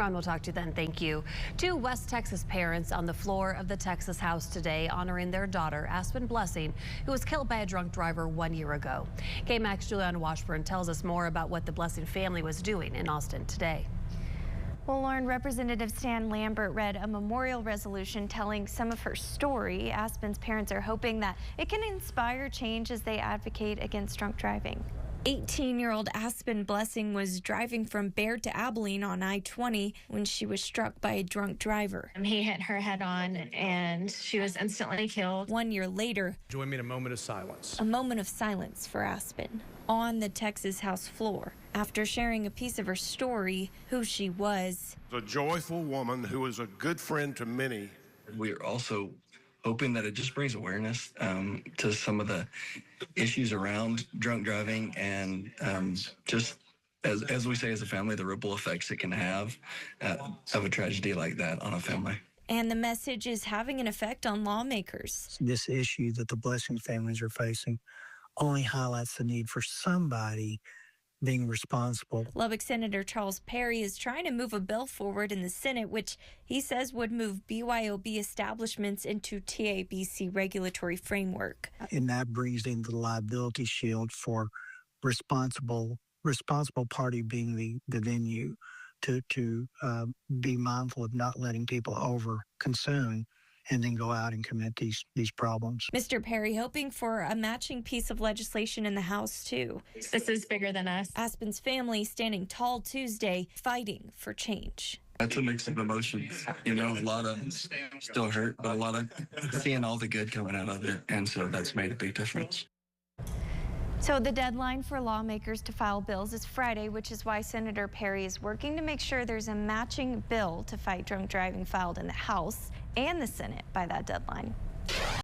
Ron, we'll talk to you then. Thank you. Two West Texas parents on the floor of the Texas House today honoring their daughter, Aspen Blessing, who was killed by a drunk driver 1 year ago. KMAC's Julianne Washburn tells us more about what the Blessing family was doing in Austin today. Well, Lauren, Representative Stan Lambert read a memorial resolution telling some of her story. Aspen's parents are hoping that it can inspire change as they advocate against drunk driving. 18-year-old Aspen Blessing was driving from Baird to Abilene on I-20 when she was struck by a drunk driver. He hit her head on and she was instantly killed. 1 year later, join me in a moment of silence. A moment of silence for Aspen on the Texas House floor after sharing a piece of her story, who she was. A joyful woman who was a good friend to many. We are also hoping that it just brings awareness to some of the issues around drunk driving and just as we say as a family, the ripple effects it can have of a tragedy like that on a family. And the message is having an effect on lawmakers. This issue that the Blessing families are facing only highlights the need for somebody being responsible. Lubbock Senator Charles Perry is trying to move a bill forward in the Senate, which he says would move BYOB establishments into TABC regulatory framework. And that brings in the liability shield for responsible party being the venue to be mindful of not letting people over consume and then go out and commit these problems. Mr. Perry hoping for a matching piece of legislation in the House, too. This is bigger than us. Aspen's family standing tall Tuesday, fighting for change. That's a mix of emotions, a lot of still hurt, but a lot of seeing all the good coming out of it, and so that's made a big difference. So the deadline for lawmakers to file bills is Friday, which is why Senator Perry is working to make sure there's a matching bill to fight drunk driving filed in the House and the Senate by that deadline.